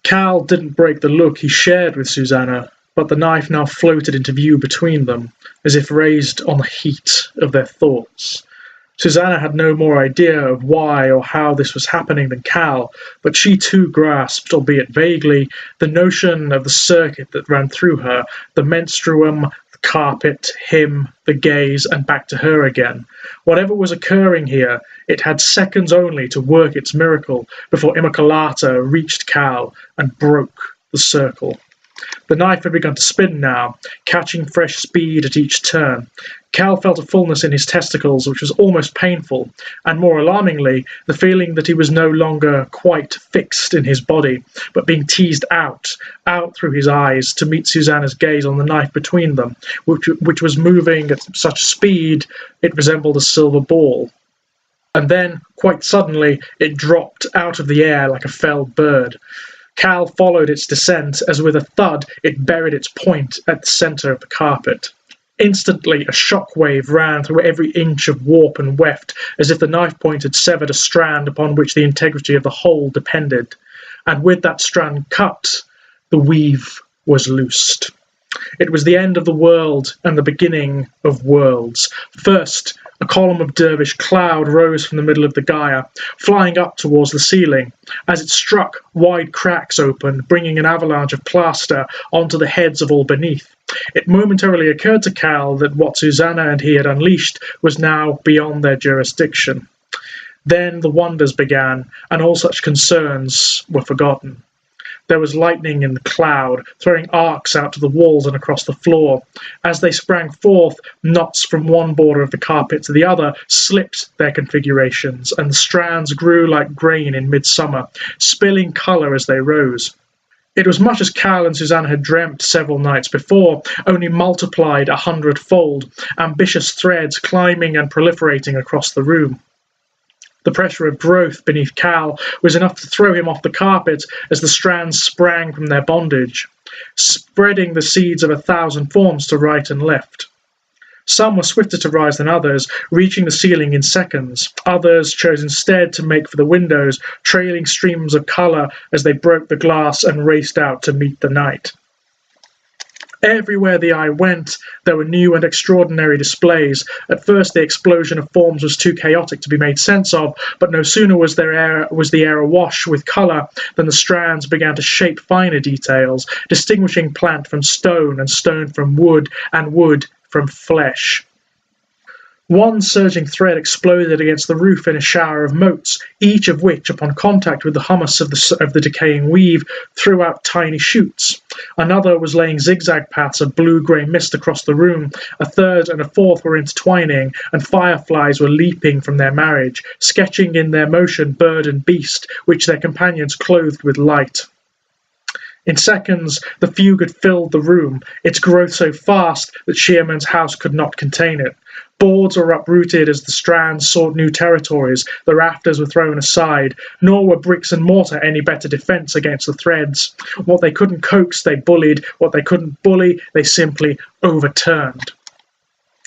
Cal didn't break the look he shared with Susanna, but the knife now floated into view between them, as if raised on the heat of their thoughts. Susanna had no more idea of why or how this was happening than Cal, but she too grasped, albeit vaguely, the notion of the circuit that ran through her, the menstruum, the carpet, him, the gaze, and back to her again. Whatever was occurring here, it had seconds only to work its miracle before Immaculata reached Cal and broke the circle. The knife had begun to spin now, catching fresh speed at each turn. Cal felt a fullness in his testicles which was almost painful, and more alarmingly, the feeling that he was no longer quite fixed in his body, but being teased out through his eyes to meet Susanna's gaze on the knife between them, which was moving at such speed it resembled a silver ball. And then, quite suddenly, it dropped out of the air like a felled bird. Cal followed its descent as with a thud it buried its point at the centre of the carpet. Instantly a shock wave ran through every inch of warp and weft, as if the knife point had severed a strand upon which the integrity of the whole depended. And with that strand cut, the weave was loosed. It was the end of the world and the beginning of worlds. First, a column of dervish cloud rose from the middle of the Gaia, flying up towards the ceiling. As it struck, wide cracks opened, bringing an avalanche of plaster onto the heads of all beneath. It momentarily occurred to Cal that what Susanna and he had unleashed was now beyond their jurisdiction. Then the wonders began, and all such concerns were forgotten. There was lightning in the cloud, throwing arcs out to the walls and across the floor. As they sprang forth, knots from one border of the carpet to the other slipped their configurations, and the strands grew like grain in midsummer, spilling colour as they rose. It was much as Cal and Susanna had dreamt several nights before, only multiplied 100-fold, ambitious threads climbing and proliferating across the room. The pressure of growth beneath Cal was enough to throw him off the carpet as the strands sprang from their bondage, spreading the seeds of 1,000 forms to right and left. Some were swifter to rise than others, reaching the ceiling in seconds. Others chose instead to make for the windows, trailing streams of colour as they broke the glass and raced out to meet the night. Everywhere the eye went, there were new and extraordinary displays. At first the explosion of forms was too chaotic to be made sense of, but no sooner was the air awash with colour than the strands began to shape finer details, distinguishing plant from stone and stone from wood and wood from flesh. One surging thread exploded against the roof in a shower of motes, each of which, upon contact with the humus of the decaying weave, threw out tiny shoots. Another was laying zigzag paths of blue-grey mist across the room. A third and a fourth were intertwining, and fireflies were leaping from their marriage, sketching in their motion bird and beast, which their companions clothed with light. In seconds, the fugue had filled the room, its growth so fast that Shearman's house could not contain it. Boards were uprooted as the strands sought new territories, the rafters were thrown aside, nor were bricks and mortar any better defence against the threads. What they couldn't coax, they bullied. What they couldn't bully, they simply overturned.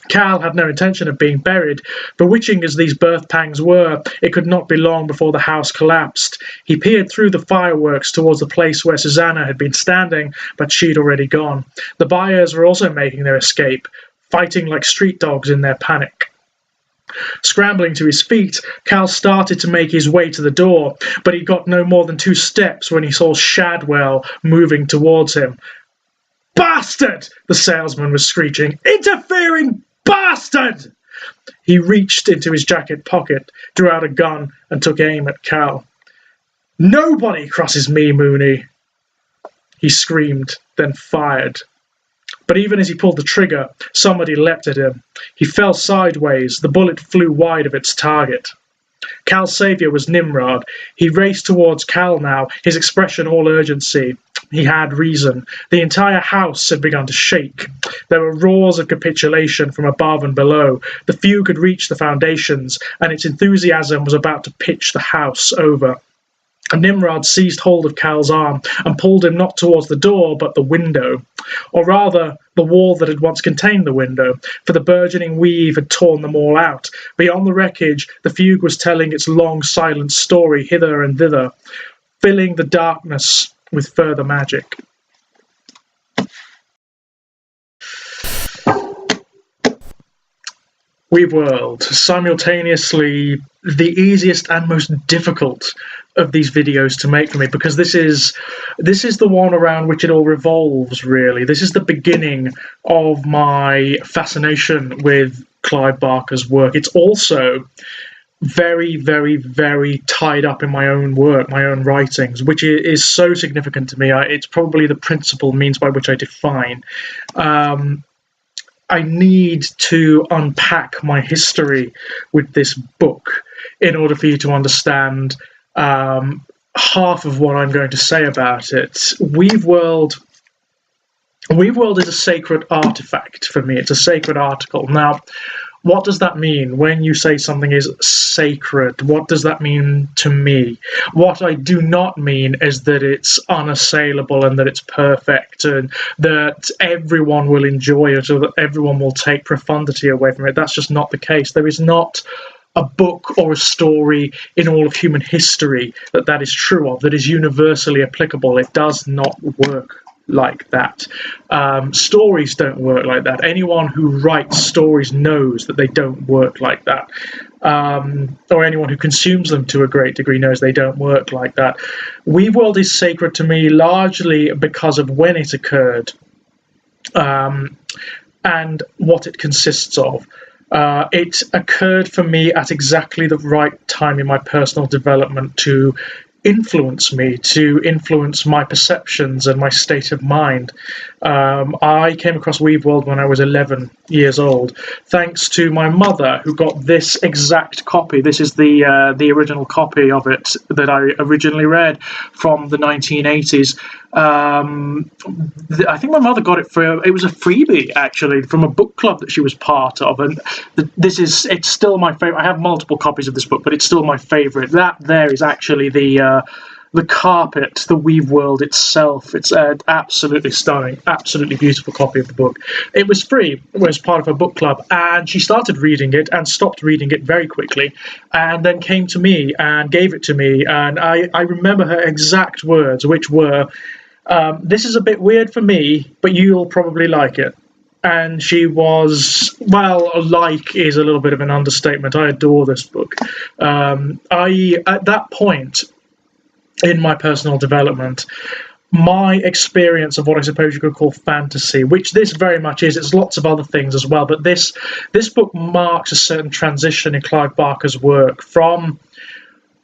Cal had no intention of being buried. Bewitching as these birth pangs were, it could not be long before the house collapsed. He peered through the fireworks towards the place where Susanna had been standing, but she'd already gone. The buyers were also making their escape, fighting like street dogs in their panic. Scrambling to his feet, Cal started to make his way to the door, but he got no more than 2 steps when he saw Shadwell moving towards him. "Bastard!" the salesman was screeching. "Interfering bastard!" He reached into his jacket pocket, drew out a gun, and took aim at Cal. "Nobody crosses me, Mooney!" He screamed, then fired. But even as he pulled the trigger, somebody leapt at him. He fell sideways, the bullet flew wide of its target. Cal's saviour was Nimrod. He raced towards Cal now, his expression all urgency. He had reason. The entire house had begun to shake. There were roars of capitulation from above and below. The fugue had reached the foundations, and its enthusiasm was about to pitch the house over. Nimrod seized hold of Cal's arm and pulled him not towards the door, but the window, or rather the wall that had once contained the window, for the burgeoning weave had torn them all out. Beyond the wreckage, the fugue was telling its long, silent story hither and thither, filling the darkness with further magic. Weaveworld, simultaneously the easiest and most difficult of these videos to make for me, because this is the one around which it all revolves, really. This is the beginning of my fascination with Clive Barker's work. It's also very, very, very tied up in my own work, my own writings, which is so significant to me. It's probably the principal means by which I define. I need to unpack my history with this book in order for you to understand half of what I'm going to say about it. Weaveworld is a sacred artifact for me. It's a sacred article. Now, what does that mean when you say something is sacred? What does that mean to me? What I do not mean is that it's unassailable and that it's perfect and that everyone will enjoy it or that everyone will take profundity away from it. That's just not the case. There is not a book or a story in all of human history that is true of, that is universally applicable. It does not work like that. Stories don't work like that. Anyone who writes stories knows that they don't work like that. Or anyone who consumes them to a great degree knows they don't work like that. Weaveworld is sacred to me largely because of when it occurred and what it consists of. It occurred for me at exactly the right time in my personal development to influence me, to influence my perceptions and my state of mind. I came across Weaveworld when I was 11 years old, thanks to my mother, who got this exact copy. This is the original copy of it that I originally read from the 1980s. I think my mother got it it was a freebie, actually, from a book club that she was part of, and it's still my favorite. I have multiple copies of this book, but it's still my favorite. That there is actually the carpet, the Weaveworld itself. It's an absolutely stunning, absolutely beautiful copy of the book. It was free. It was part of her book club, and she started reading it and stopped reading it very quickly, and then came to me and gave it to me, and I remember her exact words, which were, "This is a bit weird for me, but you'll probably like it." And she was, well, like is a little bit of an understatement. I adore this book. At that point in my personal development, my experience of what I suppose you could call fantasy, which this very much is, it's lots of other things as well, but this book marks a certain transition in Clive Barker's work from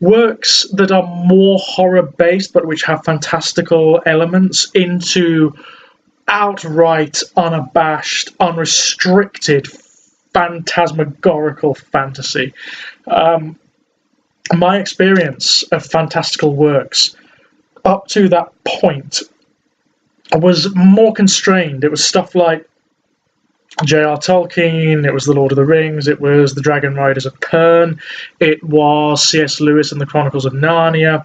works that are more horror-based but which have fantastical elements into outright, unabashed, unrestricted, phantasmagorical fantasy. My experience of fantastical works up to that point was more constrained. It was stuff like J.R. Tolkien, it was The Lord of the Rings, it was The Dragon Riders of Pern, it was C.S. Lewis and the Chronicles of Narnia,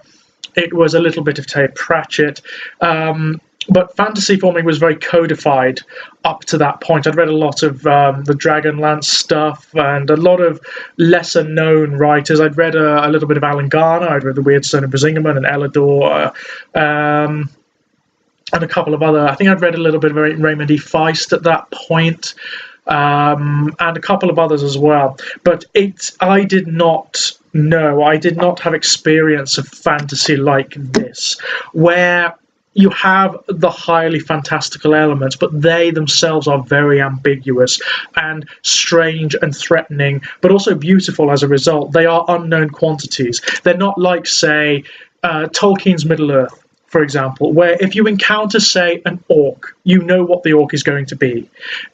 it was a little bit of Terry Pratchett. But fantasy for me was very codified up to that point. I'd read a lot of the Dragonlance stuff and a lot of lesser-known writers. I'd read a little bit of Alan Garner. I'd read The Weird Stone of Brisingamen and Elidor, and a couple of other. I think I'd read a little bit of Raymond E. Feist at that point, and a couple of others as well. But I did not have experience of fantasy like this, where you have the highly fantastical elements, but they themselves are very ambiguous and strange and threatening, but also beautiful as a result. They are unknown quantities. They're not like, say, Tolkien's Middle-earth, for example, where if you encounter, say, an orc, you know what the orc is going to be.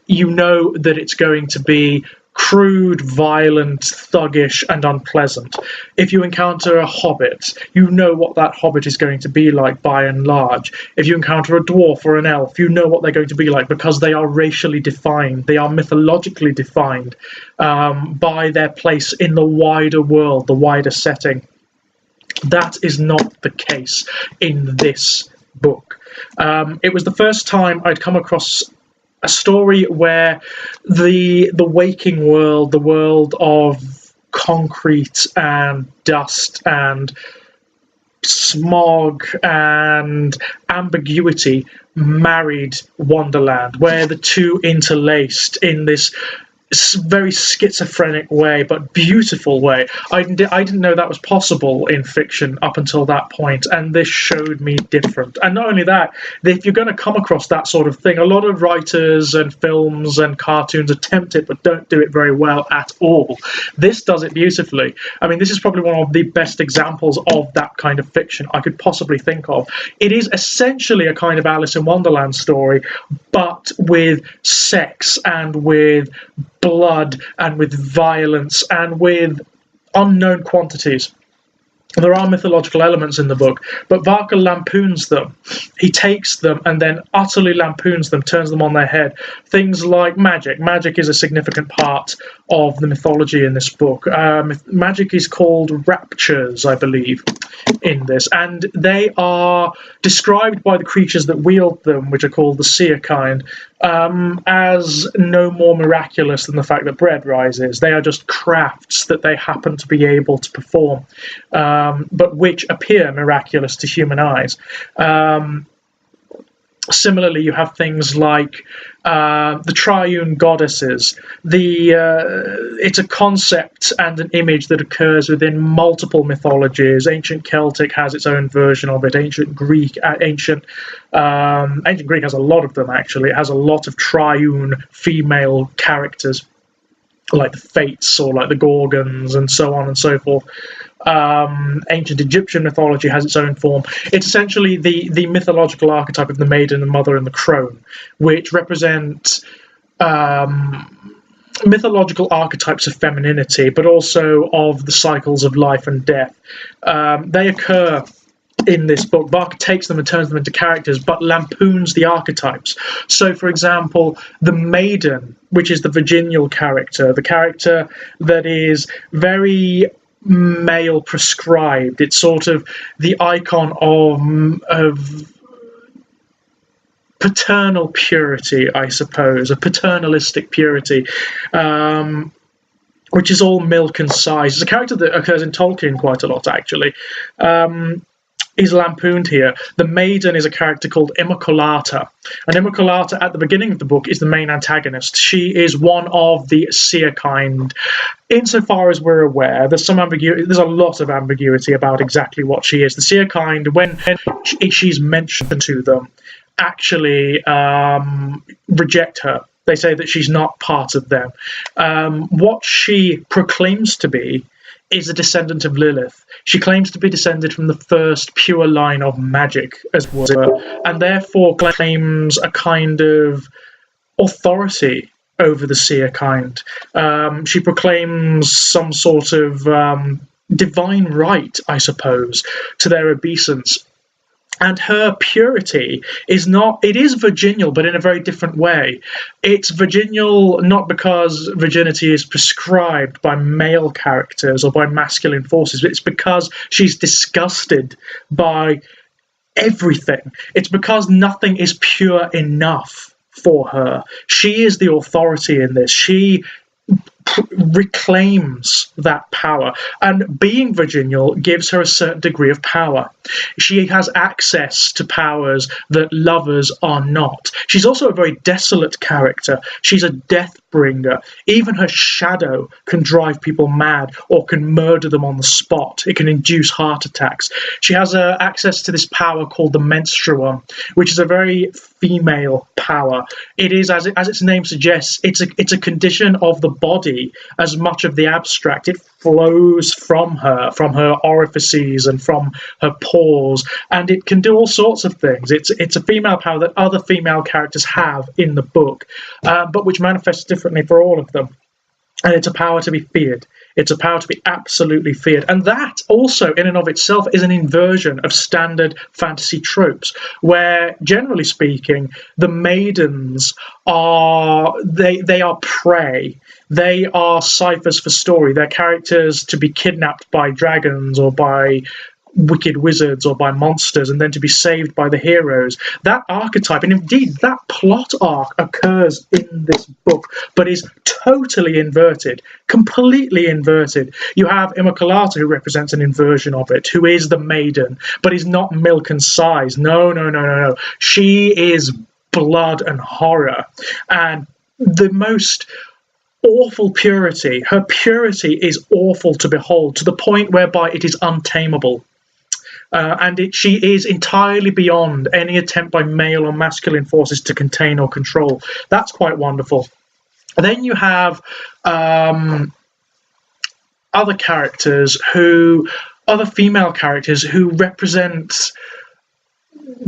You know that it's going to be crude, violent, thuggish, and unpleasant. If you encounter a hobbit, you know what that hobbit is going to be like by and large. If you encounter a dwarf or an elf, you know what they're going to be like because they are racially defined, they are mythologically defined by their place in the wider world, the wider setting. That is not the case in this book. It was the first time I'd come across a story where the waking world, the world of concrete and dust and smog and ambiguity, married Wonderland, where the two interlaced in this very schizophrenic way, but beautiful way. I didn't know that was possible in fiction up until that point, and this showed me different. And not only that, if you're going to come across that sort of thing, a lot of writers and films and cartoons attempt it, but don't do it very well at all. This does it beautifully. I mean, this is probably one of the best examples of that kind of fiction I could possibly think of. It is essentially a kind of Alice in Wonderland story, but with sex and with blood and with violence and with unknown quantities. There are mythological elements in the book, but Varka lampoons them. He takes them and then utterly lampoons them, turns them on their head. Things like magic. Magic is a significant part of the mythology in this book. Magic is called raptures, I believe, in this, and they are described by the creatures that wield them, which are called the seer kind, as no more miraculous than the fact that bread rises. They are just crafts that they happen to be able to perform, but which appear miraculous to human eyes. Similarly, you have things like the triune goddesses. It's a concept and an image that occurs within multiple mythologies. Ancient Celtic has its own version of it. Ancient Greek has a lot of them, actually. It has a lot of triune female characters, like the Fates or like the Gorgons and so on and so forth. Ancient Egyptian mythology has its own form. It's essentially the mythological archetype of the maiden, the mother, and the crone, which represent mythological archetypes of femininity, but also of the cycles of life and death. They occur in this book. Barker takes them and turns them into characters, but lampoons the archetypes. So, for example, the maiden, which is the virginal character, the character that is very male prescribed. It's sort of the icon of paternal purity, I suppose, a paternalistic purity, which is all milk and size. It's a character that occurs in Tolkien quite a lot, actually. Is lampooned here. The maiden is a character called Immaculata, and Immaculata at the beginning of the book is the main antagonist. She is one of the seer kind. Insofar as we're aware, there's some ambiguity. There's a lot of ambiguity about exactly what she is. The seer kind, when she's mentioned to them, actually reject her. They say that she's not part of them. What she proclaims to be is a descendant of Lilith. She claims to be descended from the first pure line of magic, as it were, and therefore claims a kind of authority over the seer kind. She proclaims some sort of divine right, I suppose, to their obeisance. And her purity is it is virginal, but in a very different way. It's virginal not because virginity is prescribed by male characters or by masculine forces, but it's because she's disgusted by everything. It's because nothing is pure enough for her. She is the authority in this. She reclaims that power, and being virginal gives her a certain degree of power. She has access to powers that lovers are not. She's also a very desolate character. She's a death bringer. Even her shadow can drive people mad or can murder them on the spot. It can induce heart attacks. She has access to this power called the menstruum, which is a very female power. It is, as its name suggests, it's a condition of the body as much of the abstract. It flows from her orifices and from her pores, and it can do all sorts of things. It's a female power that other female characters have in the book, but which manifests differently for all of them. And it's a power to be feared. It's a power to be absolutely feared. And that also, in and of itself, is an inversion of standard fantasy tropes, where, generally speaking, the maidens are prey. They are ciphers for story. They're characters to be kidnapped by dragons or by wicked wizards or by monsters, and then to be saved by the heroes. That archetype, and indeed that plot arc, occurs in this book, but is totally inverted, completely inverted. You have Immaculata, who represents an inversion of it, who is the maiden, but is not milk and size. No, no, no, no, no. She is blood and horror, and the most awful purity. Her purity is awful to behold, to the point whereby it is untamable. She is entirely beyond any attempt by male or masculine forces to contain or control. That's quite wonderful. Then you have other female characters who represent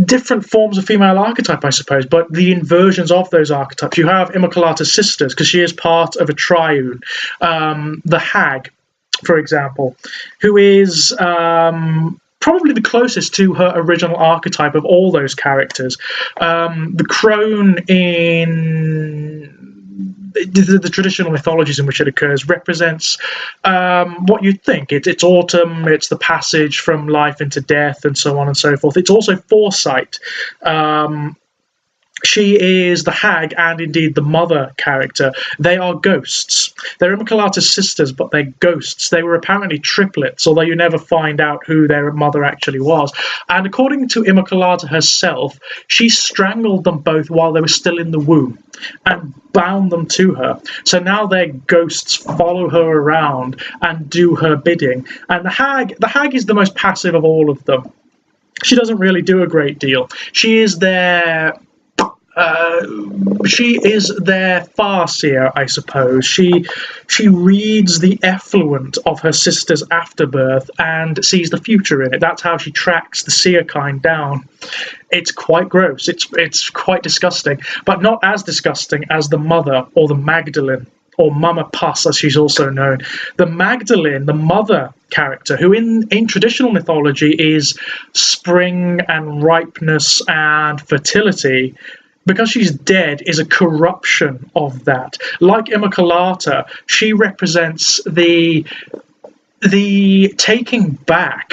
different forms of female archetype, I suppose, but the inversions of those archetypes. You have Immaculata's sisters, because she is part of a triune. The Hag, for example, who is probably the closest to her original archetype of all those characters. The crone in the traditional mythologies in which it occurs represents what you'd think. It's autumn, it's the passage from life into death, and so on and so forth. It's also foresight. She is the Hag, and indeed the mother character. They are ghosts. They're Immaculata's sisters, but they're ghosts. They were apparently triplets, although you never find out who their mother actually was. And according to Immaculata herself, she strangled them both while they were still in the womb and bound them to her. So now their ghosts follow her around and do her bidding. And the Hag is the most passive of all of them. She doesn't really do a great deal. She is their farseer, I suppose. She reads the effluent of her sister's afterbirth and sees the future in it. That's how she tracks the seer kind down. It's quite gross. It's quite disgusting, but not as disgusting as the mother, or the Magdalene, or Mama Puss, as she's also known. The Magdalene, the mother character, who in traditional mythology is spring and ripeness and fertility, because she's dead, is a corruption of that. Like Immaculata, she represents the taking back,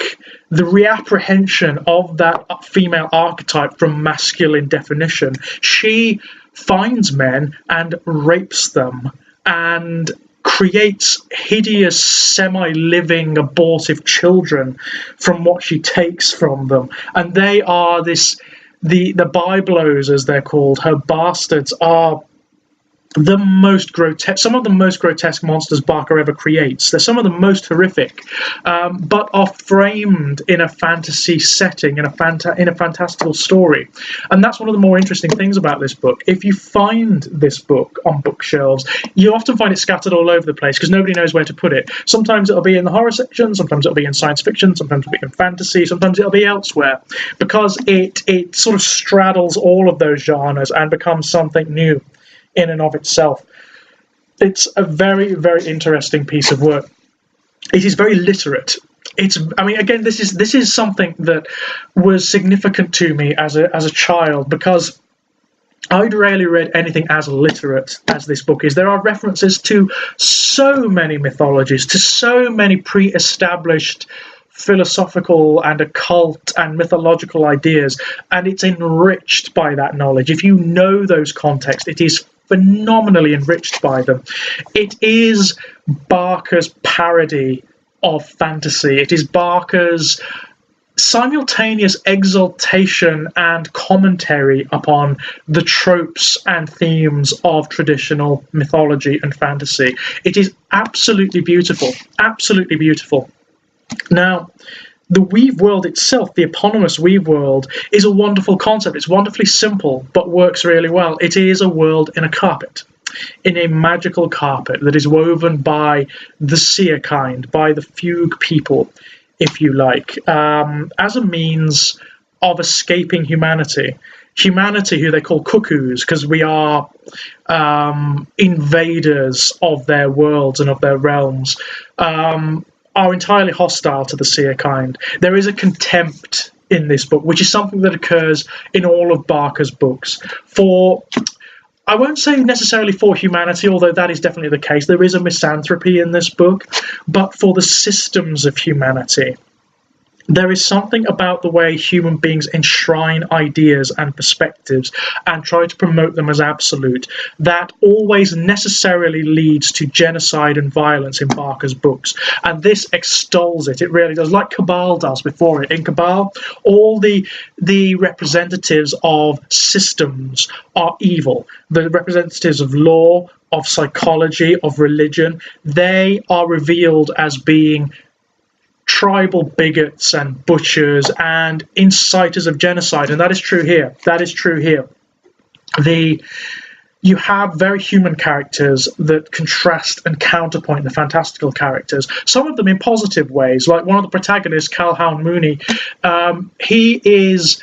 the reapprehension of that female archetype from masculine definition. She finds men and rapes them and creates hideous, semi-living, abortive children from what she takes from them. And they are the Biblos, as they're called, her bastards, are the most grotesque, some of the most grotesque monsters Barker ever creates. They're some of the most horrific, but are framed in a fantasy setting, in a fantastical story. And that's one of the more interesting things about this book. If you find this book on bookshelves, you often find it scattered all over the place because nobody knows where to put it. Sometimes it'll be in the horror section, sometimes it'll be in science fiction, sometimes it'll be in fantasy, sometimes it'll be elsewhere, because it sort of straddles all of those genres and becomes something new in and of itself. It's a very, very interesting piece of work. It is very literate. Again, this is something that was significant to me as a child, because I'd rarely read anything as literate as this book is. There are references to so many mythologies, to so many pre-established philosophical and occult and mythological ideas, and it's enriched by that knowledge. If you know those contexts, it is phenomenally enriched by them. It is Barker's parody of fantasy. It is Barker's simultaneous exaltation and commentary upon the tropes and themes of traditional mythology and fantasy. It is absolutely beautiful, absolutely beautiful. Now, the Weaveworld itself, the eponymous Weaveworld, is a wonderful concept. It's wonderfully simple, but works really well. It is a world in a carpet, in a magical carpet that is woven by the seer kind, by the fugue people, if you like, as a means of escaping humanity. Humanity, who they call cuckoos, because we are invaders of their worlds and of their realms, are entirely hostile to the seer kind. There is a contempt in this book, which is something that occurs in all of Barker's books, for, I won't say necessarily for humanity, although that is definitely the case. There is a misanthropy in this book, but for the systems of humanity. There is something about the way human beings enshrine ideas and perspectives and try to promote them as absolute that always necessarily leads to genocide and violence in Barker's books. And this extols it. It really does, like Cabal does before it. In Cabal, all the representatives of systems are evil. The representatives of law, of psychology, of religion, they are revealed as being tribal bigots and butchers and inciters of genocide, and that is true here. That is true here. You have very human characters that contrast and counterpoint the fantastical characters, some of them in positive ways, like one of the protagonists, Calhoun Mooney. He is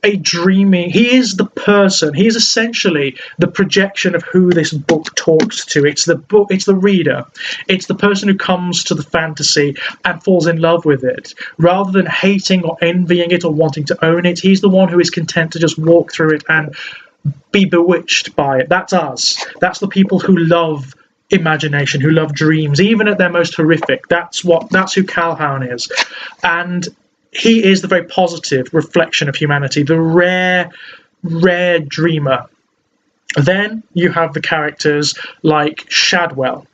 he is the person, he is essentially the projection of who this book talks to. It's the book, it's the reader, it's the person who comes to the fantasy and falls in love with it rather than hating or envying it or wanting to own it. He's the one who is content to just walk through it and be bewitched by it. That's us. That's the people who love imagination, who love dreams, even at their most horrific. That's who Calhoun is. And he is the very positive reflection of humanity, the rare dreamer. Then you have the characters like Shadwell.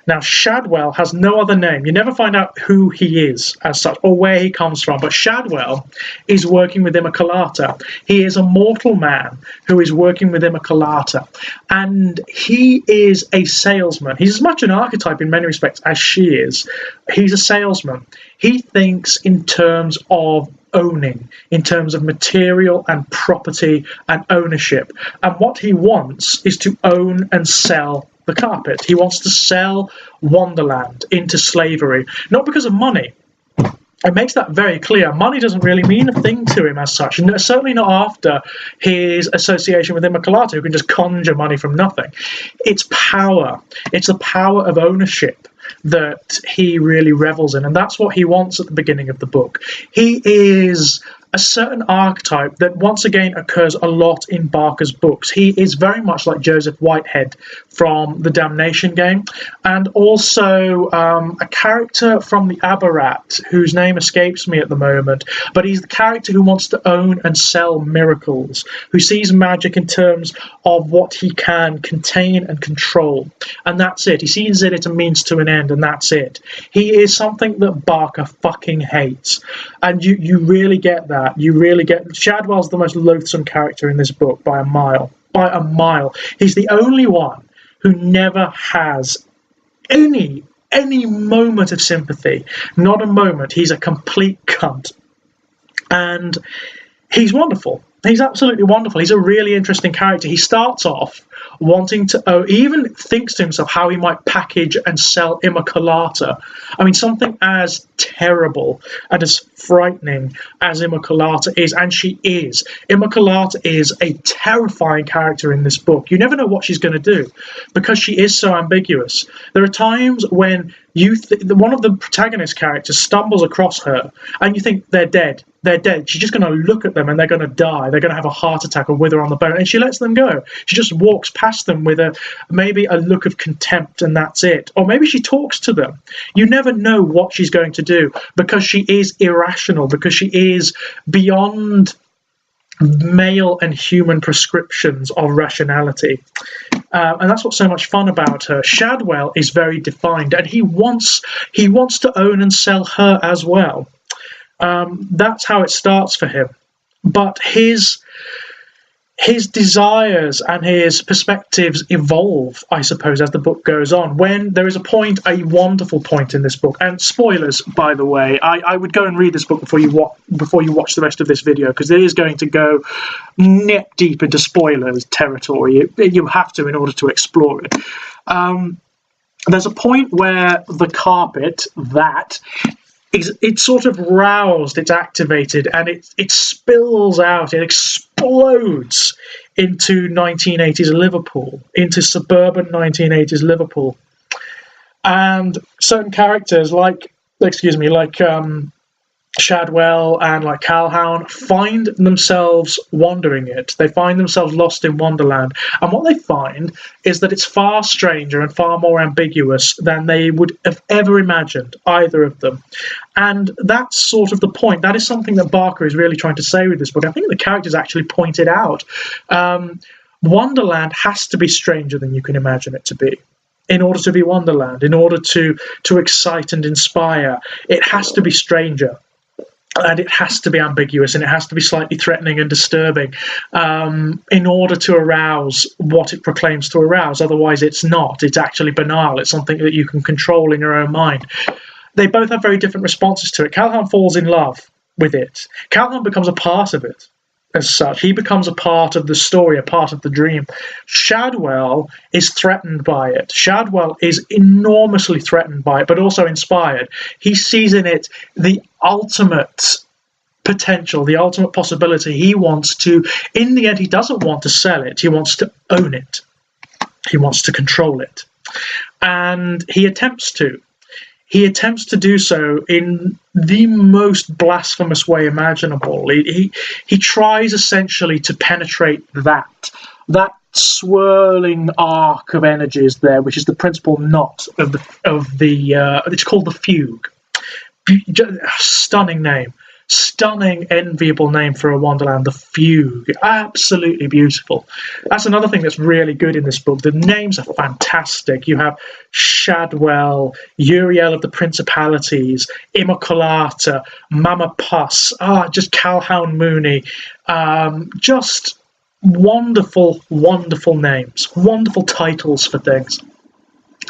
Now, Shadwell has no other name. You never find out who he is as such or where he comes from, but Shadwell is working with Immaculata. He is a mortal man who is working with Immaculata, and he is a salesman. He's as much an archetype in many respects as she is. He's a salesman. He thinks in terms of owning, in terms of material and property and ownership, and what he wants is to own and sell the carpet. He wants to sell Wonderland into slavery, not because of money. It makes that very clear. Money doesn't really mean a thing to him as such, and certainly not after his association with Immaculata, who can just conjure money from nothing. It's power. It's the power of ownership that he really revels in, and that's what he wants at the beginning of the book. He is a certain archetype that once again occurs a lot in Barker's books. He is very much like Joseph Whitehead from the Damnation game, and also a character from the Abarat whose name escapes me at the moment, but he's the character who wants to own and sell miracles, who sees magic in terms of what he can contain and control, and that's it. He sees it as a means to an end, and that's it. He is something that Barker fucking hates, and you really get that. You really get Shadwell's the most loathsome character in this book by a mile. By a mile. He's the only one who never has any moment of sympathy. Not a moment. He's a complete cunt. And he's wonderful. He's absolutely wonderful. He's a really interesting character. He starts off wanting to he even thinks to himself how he might package and sell Immaculata. I mean, something as terrible and as frightening as Immaculata is, and she is. Immaculata is a terrifying character in this book. You never know what she's going to do because she is so ambiguous. There are times when one of the protagonist characters stumbles across her and you think they're dead. They're dead. She's just going to look at them and they're going to die. They're going to have a heart attack or wither on the bone, and she lets them go. She just walks past them with maybe a look of contempt, and that's it. Or maybe she talks to them. You never know what she's going to do because she is irrational, because she is beyond male and human prescriptions of rationality. And that's what's so much fun about her. Shadwell is very defined, and he wants to own and sell her as well. That's how it starts for him. But his desires and his perspectives evolve, I suppose, as the book goes on. When there is a wonderful point in this book, and spoilers, by the way, I would go and read this book before you watch the rest of this video, because it is going to go neck deep into spoilers territory. You have to in order to explore it. There's a point where the carpet it's sort of roused, it's activated, and it spills out, it explodes into 1980s Liverpool, into suburban 1980s Liverpool. And certain characters like Shadwell and like Calhoun find themselves wandering it. They find themselves lost in Wonderland. And what they find is that it's far stranger and far more ambiguous than they would have ever imagined, either of them. And that's sort of the point. That is something that Barker is really trying to say with this book. I think the characters actually pointed out. Wonderland has to be stranger than you can imagine it to be. In order to be Wonderland, in order to excite and inspire, it has to be stranger. And it has to be ambiguous, and it has to be slightly threatening and disturbing in order to arouse what it proclaims to arouse. Otherwise, it's not. It's actually banal. It's something that you can control in your own mind. They both have very different responses to it. Calhoun falls in love with it. Calhoun becomes a part of it as such. He becomes a part of the story, a part of the dream. Shadwell is threatened by it. Shadwell is enormously threatened by it, but also inspired. He sees in it the ultimate potential, the ultimate possibility. He wants to, in the end, he doesn't want to sell it. He wants to own it. He wants to control it. And he attempts to. He attempts to do so in the most blasphemous way imaginable. He tries essentially to penetrate that swirling arc of energies there, which is the principal knot of the it's called the fugue. Stunning name. Stunning, enviable name for a Wonderland, the Fugue. Absolutely beautiful. That's another thing that's really good in this book. The names are fantastic. You have Shadwell, Uriel of the Principalities, Immaculata, Mama Puss, just Calhoun Mooney. Just wonderful, wonderful names, wonderful titles for things.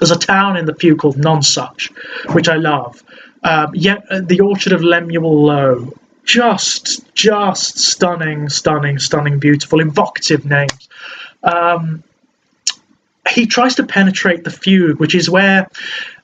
There's a town in the Fugue called Nonsuch, which I love. The Orchard of Lemuel Lowe, just stunning, stunning, stunning, beautiful, evocative names. He tries to penetrate the fugue, which is where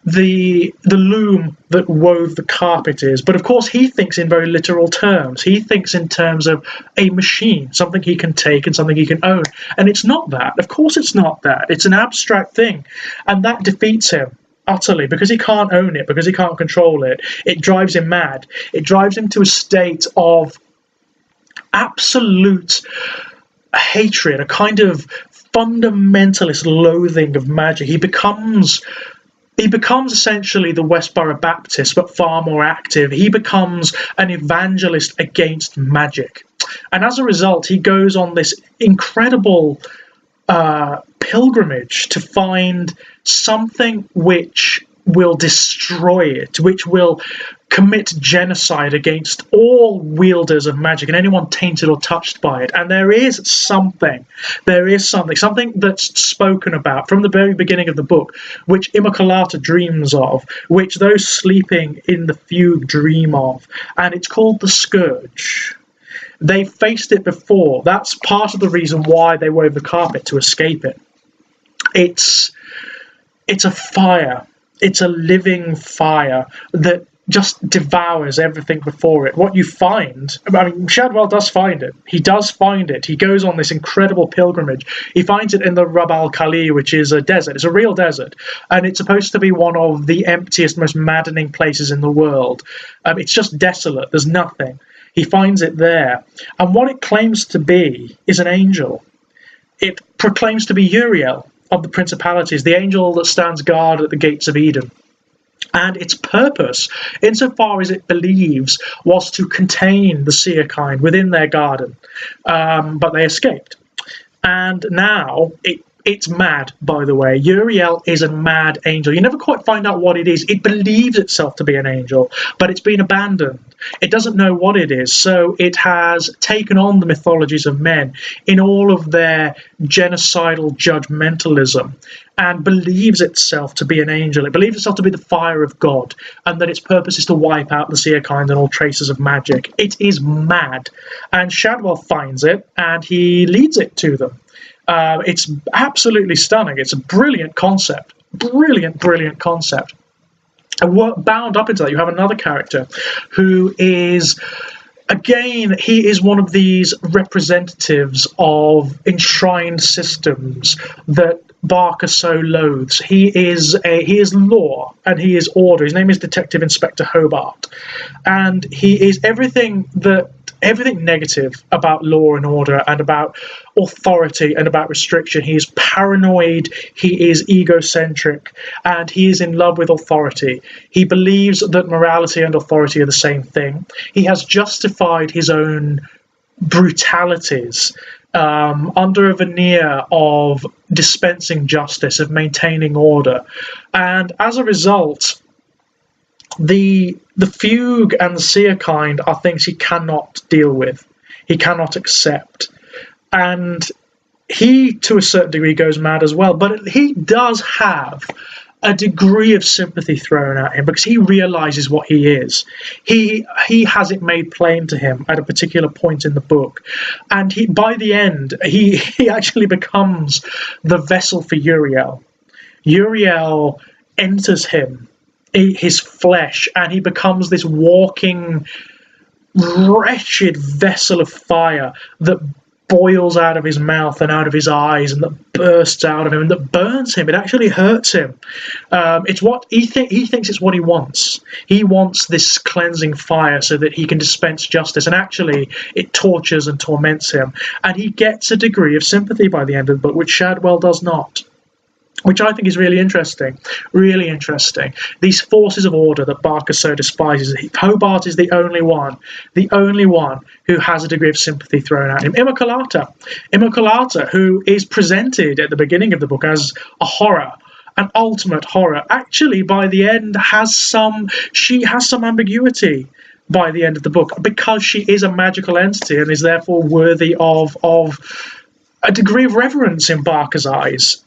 the loom that wove the carpet is. But of course, he thinks in very literal terms. He thinks in terms of a machine, something he can take and something he can own. And it's not that. Of course, it's not that. It's an abstract thing, and that defeats him utterly, because he can't own it, because he can't control it. It drives him mad. It drives him to a state of absolute hatred, a kind of fundamentalist loathing of magic. He becomes essentially the Westboro Baptist, but far more active. He becomes an evangelist against magic. And as a result, he goes on this incredible pilgrimage to find something which will destroy it, which will commit genocide against all wielders of magic and anyone tainted or touched by it. And there is something that's spoken about from the very beginning of the book, which Immaculata dreams of, which those sleeping in the fugue dream of, and it's called the Scourge. They faced it before. That's part of the reason why they wove the carpet, to escape it. It's a fire. It's a living fire that just devours everything before it. What you find, Shadwell does find it. He does find it. He goes on this incredible pilgrimage. He finds it in the Rub al-Khali, which is a desert. It's a real desert. And it's supposed to be one of the emptiest, most maddening places in the world. It's just desolate. There's nothing. He finds it there. And what it claims to be is an angel. It proclaims to be Uriel of the Principalities, the angel that stands guard at the gates of Eden. And its purpose, insofar as it believes, was to contain the seer kind within their garden. But they escaped. And now it's mad, by the way. Uriel is a mad angel. You never quite find out what it is. It believes itself to be an angel, but it's been abandoned. It doesn't know what it is, so it has taken on the mythologies of men in all of their genocidal judgmentalism, and believes itself to be an angel. It believes itself to be the fire of God, and that its purpose is to wipe out the seer kind and all traces of magic. It is mad, and Shadwell finds it, and he leads it to them. It's absolutely stunning. It's a brilliant concept. Brilliant concept. And bound up into that, you have another character who is, again, he is one of these representatives of enshrined systems that Barker so loathes. He is law and he is order. His name is Detective Inspector Hobart, and he is everything negative about law and order and about authority and about restriction. He is paranoid, he is egocentric, and he is in love with authority. He believes that morality and authority are the same thing. He has justified his own brutalities under a veneer of dispensing justice, of maintaining order. And as a result, the fugue and the seer kind are things he cannot deal with, he cannot accept. And he, to a certain degree, goes mad as well. But he does have a degree of sympathy thrown at him because he realizes what he is. He has it made plain to him at a particular point in the book, and by the end he actually becomes the vessel for Uriel. Uriel enters him, his flesh, and he becomes this walking wretched vessel of fire that boils out of his mouth and out of his eyes, and that bursts out of him and that burns him. It actually hurts him. It's what he thinks it's what he wants. He wants this cleansing fire so that he can dispense justice, and actually it tortures and torments him. And he gets a degree of sympathy by the end of the book, which Shadwell does not, which I think is really interesting. Really interesting. These forces of order that Barker so despises. Hobart is the only one who has a degree of sympathy thrown at him. Immaculata, who is presented at the beginning of the book as a horror, an ultimate horror, actually by the end has some ambiguity by the end of the book, because she is a magical entity and is therefore worthy of a degree of reverence in Barker's eyes.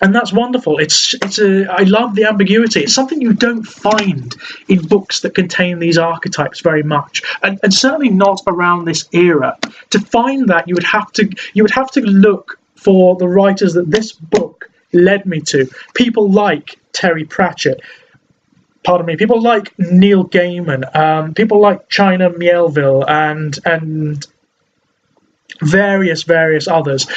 And that's wonderful. I love the ambiguity. It's something you don't find in books that contain these archetypes very much, and certainly not around this era. To find that, you would have to look for the writers that this book led me to. People like Terry Pratchett, people like Neil Gaiman, people like China Miéville, and various others.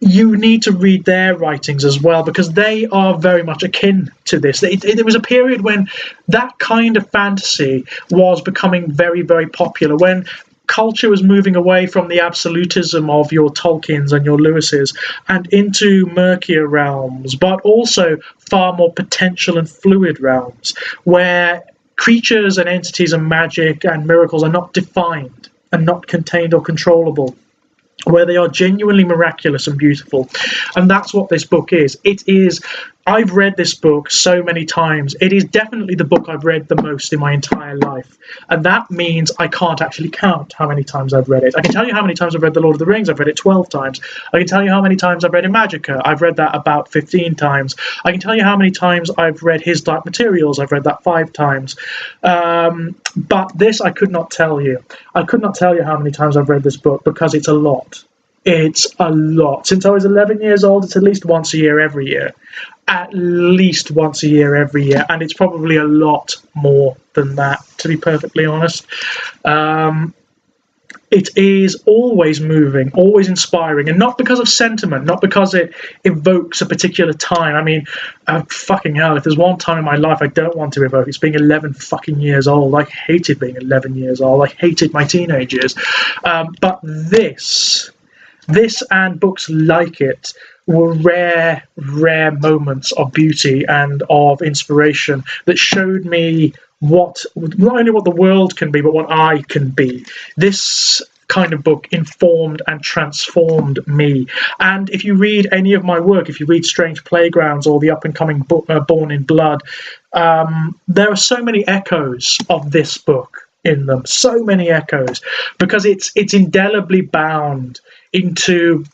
You need to read their writings as well, because they are very much akin to this. There was a period when that kind of fantasy was becoming very, very popular, when culture was moving away from the absolutism of your Tolkiens and your Lewises and into murkier realms, but also far more potential and fluid realms, where creatures and entities and magic and miracles are not defined and not contained or controllable, where they are genuinely miraculous and beautiful. And that's what this book is. I've read this book so many times. It is definitely the book I've read the most in my entire life. And that means I can't actually count how many times I've read it. I can tell you how many times I've read The Lord of the Rings. I've read it 12 times. I can tell you how many times I've read Imagica. I've read that about 15 times. I can tell you how many times I've read His Dark Materials. I've read that 5 times. But this I could not tell you. I could not tell you how many times I've read this book, because it's a lot. It's a lot. Since I was 11 years old, it's at least once a year every year. At least once a year every year. And it's probably a lot more than that, to be perfectly honest. It is always moving, always inspiring, and not because of sentiment, not because it evokes a particular time. I mean, fucking hell, if there's one time in my life I don't want to evoke, it's being 11 fucking years old. I hated being 11 years old. I hated my teenage years. But this and books like it were rare moments of beauty and of inspiration that showed me not only what the world can be, but what I can be. This kind of book informed and transformed me. And if you read any of my work, if you read Strange Playgrounds or the up-and-coming book Born in Blood, there are so many echoes of this book in them, so many echoes, because it's indelibly bound into,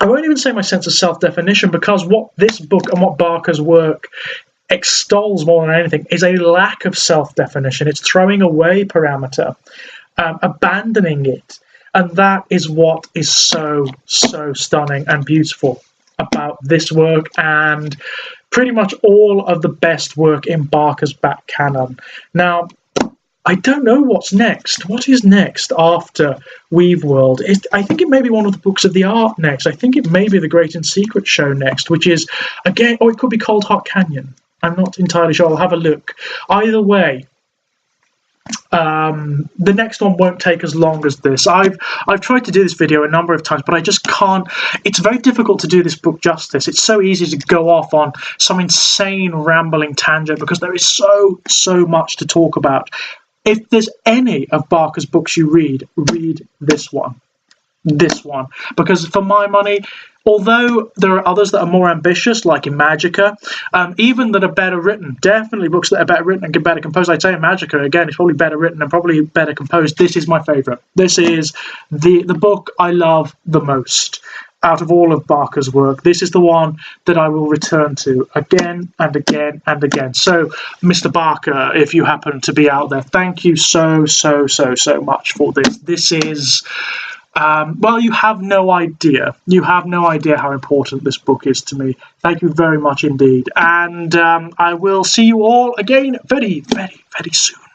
I won't even say my sense of self-definition, because what this book and what Barker's work extols more than anything is a lack of self-definition. It's throwing away parameter, abandoning it. And that is what is so stunning and beautiful about this work, and pretty much all of the best work in Barker's back canon. Now, I don't know what's next. What is next after Weaveworld? I think it may be one of the books of the art next. I think it may be the Great and Secret show next, which is, again, or it could be Cold Heart Canyon. I'm not entirely sure. I'll have a look. Either way, the next one won't take as long as this. I've tried to do this video a number of times, but I just can't. It's very difficult to do this book justice. It's so easy to go off on some insane rambling tangent because there is so much to talk about. If there's any of Barker's books you read this one. This one, because for my money, although there are others that are more ambitious, like in Magica, even that are better written, definitely books that are better written and better composed. I'd say in Magica, again, it's probably better written and probably better composed. This is my favourite. This is the book I love the most out of all of Barker's work. This is the one that I will return to again and again and again. So, Mr. Barker, if you happen to be out there, thank you so much for this. This is... well, you have no idea. You have no idea how important this book is to me. Thank you very much indeed. And I will see you all again very soon.